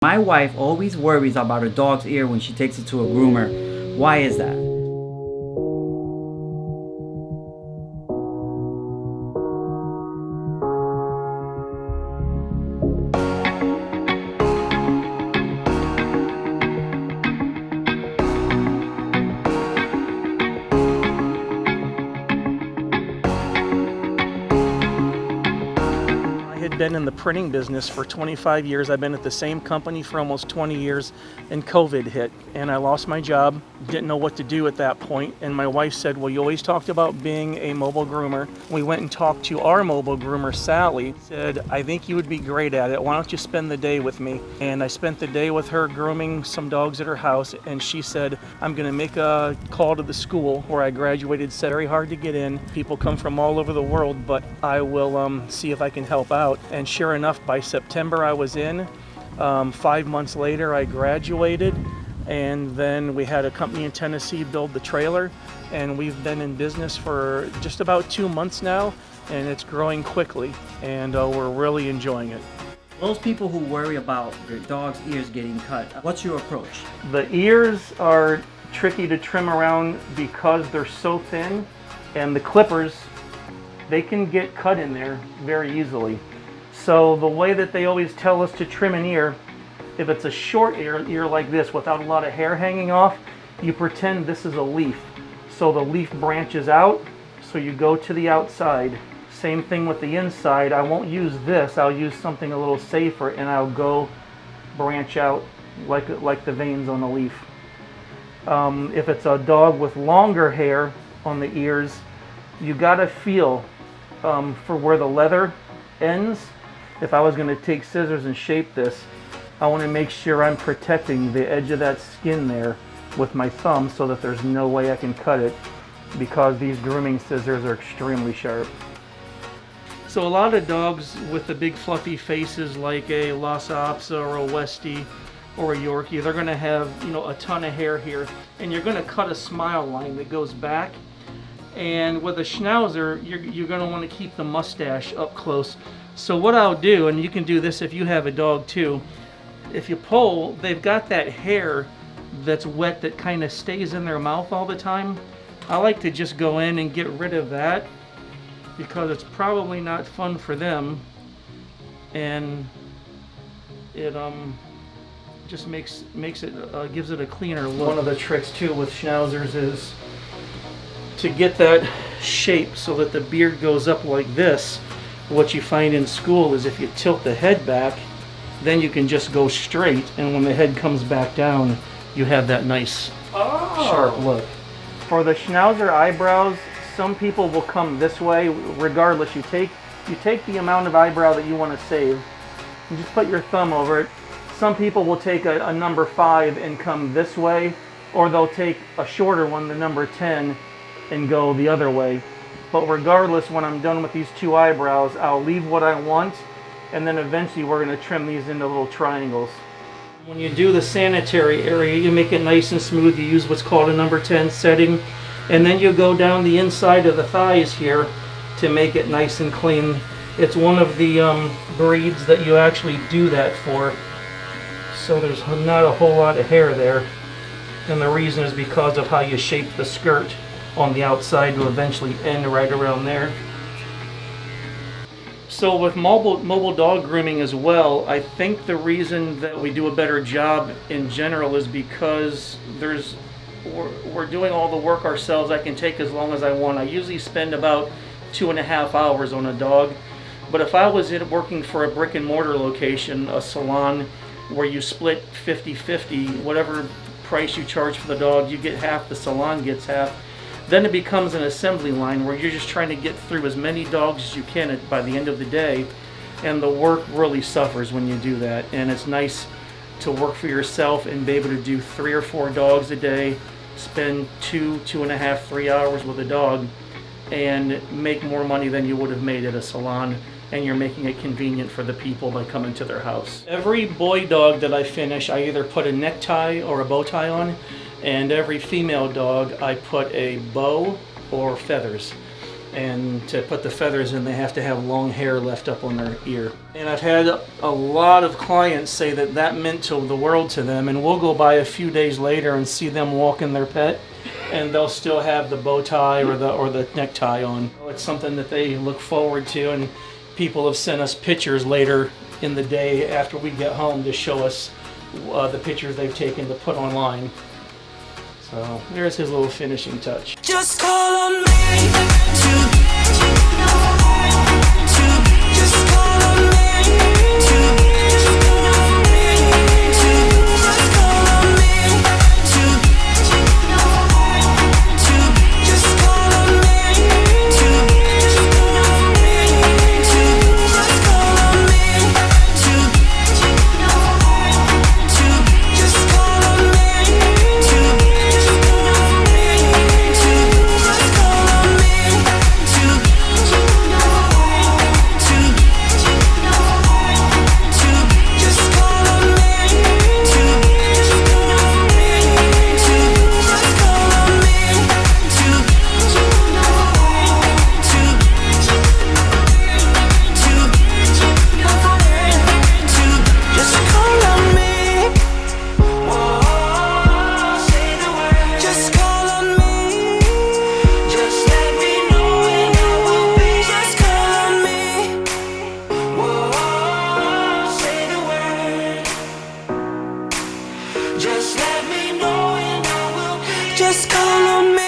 My wife always worries about her dog's ear when she takes it to a groomer. Why is that? I had been in the printing business for 25 years. I've been at the same company for almost 20 years, and COVID hit and I lost my job. Didn't know what to do at that point, and my wife said, well, you always talked about being a mobile groomer. We went and talked to our mobile groomer, Sally. Said, I think you would be great at it. Why don't you spend the day with me? And I spent the day with her grooming some dogs at her house, and she said, I'm gonna make a call to the school where I graduated. Said very hard to get in. People come from all over the world, but I will see if I can help out. And sure enough, by September I was in. 5 months later I graduated, and then we had a company in Tennessee build the trailer, and we've been in business for just about 2 months now, and it's growing quickly, and we're really enjoying it. Those people who worry about their dog's ears getting cut, what's your approach? The ears are tricky to trim around because they're so thin, and the clippers, they can get cut in there very easily. So the way that they always tell us to trim an ear, if it's a short ear like this without a lot of hair hanging off, you pretend this is a leaf. So the leaf branches out, so you go to the outside. Same thing with the inside. I won't use this, I'll use something a little safer, and I'll go branch out like the veins on a leaf. If it's a dog with longer hair on the ears, you gotta feel for where the leather ends. If I was going to take scissors and shape this, I want to make sure I'm protecting the edge of that skin there with my thumb so that there's no way I can cut it, because these grooming scissors are extremely sharp. So a lot of dogs with the big fluffy faces like a Lhasa Apso or a Westie or a Yorkie, they're going to have, you know, a ton of hair here, and you're going to cut a smile line that goes back. And with a Schnauzer, you're going to want to keep the mustache up close. So what I'll do, and you can do this if you have a dog too, if you pull, they've got that hair that's wet that kind of stays in their mouth all the time. I like to just go in and get rid of that, because it's probably not fun for them, and it just makes it gives it a cleaner look. One of the tricks too with Schnauzers is to get that shape so that the beard goes up like this. What you find in school is if you tilt the head back, then you can just go straight, and when the head comes back down, you have that nice sharp look. For the Schnauzer eyebrows, some people will come this way. Regardless, you take the amount of eyebrow that you want to save, and just put your thumb over it. Some people will take a number 5 and come this way, or they'll take a shorter one, the number 10, and go the other way. But regardless, when I'm done with these 2 eyebrows, I'll leave what I want, and then eventually we're going to trim these into little triangles. When you do the sanitary area, you make it nice and smooth. You use what's called a number 10 setting, and then you go down the inside of the thighs here to make it nice and clean. It's one of the breeds that you actually do that for, so there's not a whole lot of hair there, and the reason is because of how you shape the skirt on the outside to eventually end right around there. So with mobile dog grooming as well, I think the reason that we do a better job in general is because we're doing all the work ourselves. I can take as long as I want. I usually spend about 2.5 hours on a dog. But if I was working for a brick and mortar location, a salon, where you split 50-50, whatever price you charge for the dog, you get half, the salon gets half. Then it becomes an assembly line where you're just trying to get through as many dogs as you can by the end of the day, and the work really suffers when you do that. And it's nice to work for yourself and be able to do 3 or 4 dogs a day, spend 2.5, 3 hours with a dog, and make more money than you would have made at a salon, and you're making it convenient for the people that come into their house. Every boy dog that I finish, I either put a necktie or a bow tie on, and every female dog I put a bow or feathers. And to put the feathers in, they have to have long hair left up on their ear. And I've had a lot of clients say that that meant the world to them, and we'll go by a few days later and see them walking their pet, and they'll still have the bow tie or the necktie on. It's something that they look forward to, and people have sent us pictures later in the day after we get home to show us the pictures they've taken to put online. So there's his little finishing touch. Just call on me just call on me Just call on me.